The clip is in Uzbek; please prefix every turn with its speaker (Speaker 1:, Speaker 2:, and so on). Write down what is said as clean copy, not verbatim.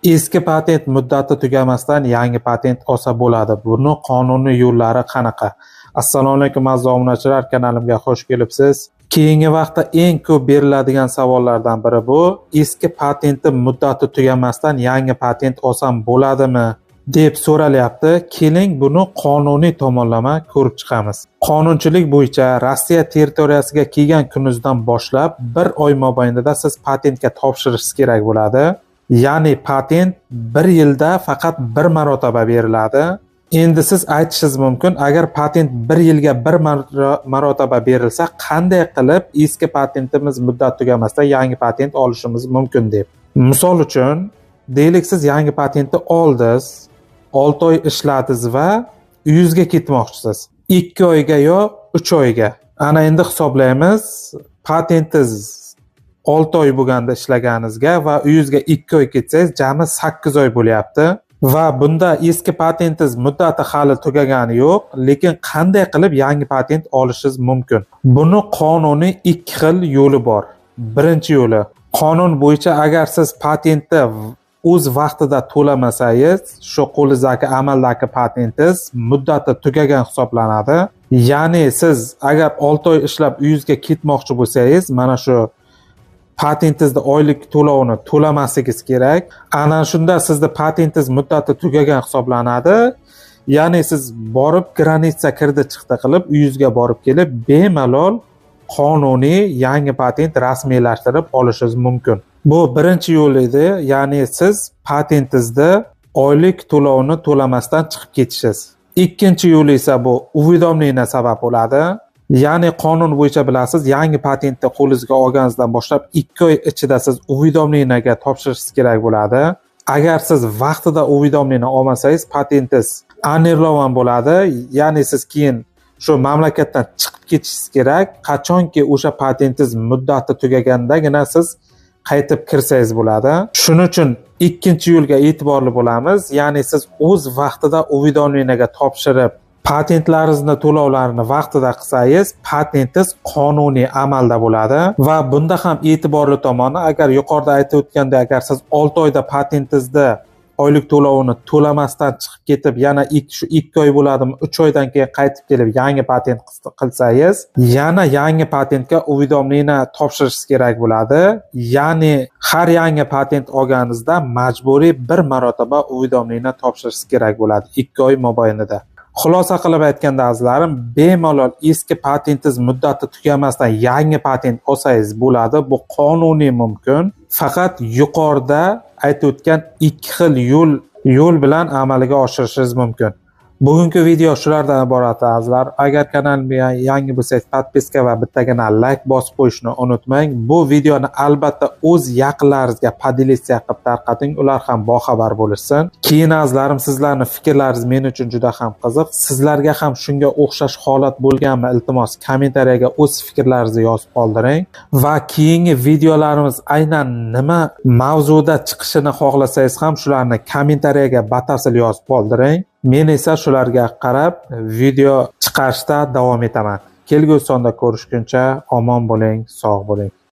Speaker 1: Eski patent muddati tugamasdan yangi patent olsa bo'ladi. Buni qonuniy yo'llari qanaqa? Assalomu alaykum aziz obunachilar, kanalimga xush kelibsiz. Keyingi vaqtda eng ko'p beriladigan savollardan biri bu: eski patenti muddati tugamasdan yangi patent olsam bo'ladimi deb so'ralyapti. Keling buni qonuniy tomonlama ko'rib chiqamiz. Qonunchilik bo'yicha Rossiya territoriyasiga kelgan kuningizdan boshlab 1 oy mobaynida siz patentga topshirishingiz kerak bo'ladi. Ya'ni patent 1 yilda faqat 1 marotaba beriladi. Endi siz aytishingiz mumkin, agar patent 1 yilga 1 marotaba berilsa, qanday qilib eski patentimiz muddati tugamasdan yangi patent olishimiz mumkin deb. Misol uchun, deylik siz yangi patentni oldingiz, 6 oy ishladingiz va uyingizga ketmoqchisiz. 2 oyga yo 3 oyga. Ana endi hisoblaymiz. Patentingiz 6 oy bo'lganda ishlaganingizga va uyingizga 2 oy ketsangiz, jami 8 oy bo'lyapti. Va bunda eski patentingiz muddati hali tugagani yo'q, lekin qanday qilib yangi patent olishingiz mumkin? Buni qonuniy 2 xil yo'li bor. Birinchi yo'li, qonun bo'yicha agar siz patentni o'z vaqtida to'lamasangiz, shu qo'lingizdagi amaldagi patentingiz muddati tugagan hisoblanadi. Ya'ni siz agar 6 oy ishlab uyingizga ketmoqchi bo'lsangiz, mana shu patentingizni oylik to'lovini to'lamasligingiz kerak. Ana shunda sizni patentingiz muddati tugagan hisoblanadi. Ya'ni siz borib granitsa kirdi chiqdi qilib uyingizga borib kelib bemalol qonuniy yangi patent rasmiylashtirib olishingiz mumkin. Bu birinchi yo'l edi, ya'ni siz patentingizni oylik to'lovini to'lamasdan chiqib ketishingiz. Ikkinchi yo'li esa bu уведомление sabab bo'ladi. Ya'ni qonun bo'yicha bilasiz, yangi patentni qo'lingizga olganingizdan boshlab 2 oy ichida siz уведомлениеga topshirishingiz kerak bo'ladi. Agar siz vaqtida уведомление olmasangiz, patentingiz annullovan bo'ladi. Ya'ni siz keyin shu mamlakatdan chiqib ketishingiz kerak. Qachonki o'sha patentingiz muddati tugagandagina siz qaytib kirsangiz bo'ladi. Shuning uchun ikkinchi yo'lga e'tiborli bo'lamiz. Ya'ni siz o'z vaqtida уведомлениеga topshirib patentlaringizni to'lovlarini vaqtida qilsangiz, patentingiz qonuniy amalda bo'ladi. Va bunda ham e'tiborli tomoni, agar yuqorida aytib o'tgandek, agar siz 6 oyda patentingizni oylik to'lovini to'lamasdan chiqib ketib, yana 2 oy bo'ladimi, 3 oydan keyin qaytib kelib yangi patent qilsangiz, yana yangi patentga уведомление topshirishingiz kerak bo'ladi. Ya'ni har yangi patent olganingizda majburiy 1 marotaba уведомление topshirishingiz kerak bo'ladi 2 oy mobaynida. Xulosa qilib aytganda azizlarim, bemalol eski patentingiz muddati tugamasdan yangi patent olsangiz bo'ladi. Bu qonuniy mumkin. Faqat yuqorida aytib o'tgan 2 xil yo'l bilan amalga oshirishingiz mumkin. Bugungi video shulardan iborat azizlar. Agar kanalimga yangi bo'lsangiz, podpiska va bittagina like bosib qo'yishni unutmang. Bu videoni albatta o'z yaqinlaringizga podelitsiya qilib tarqating, ular ham boxabar bo'lishsin. Keyin azizlarim, sizlarning fikrlaringiz men uchun juda ham qiziq. Sizlarga ham shunga o'xshash holat bo'lganmi? Iltimos kommentariyaga o'z fikrlaringizni yozib qoldiring va keyingi videolarimiz aynan nima mavzuda chiqishini xohlasangiz ham shularni kommentariyaga batafsil yozib qoldiring. Men esa shularga qarab video chiqarishda davom etaman. Kelgusi sonda ko'rishguncha omon bo'ling, sog' bo'ling.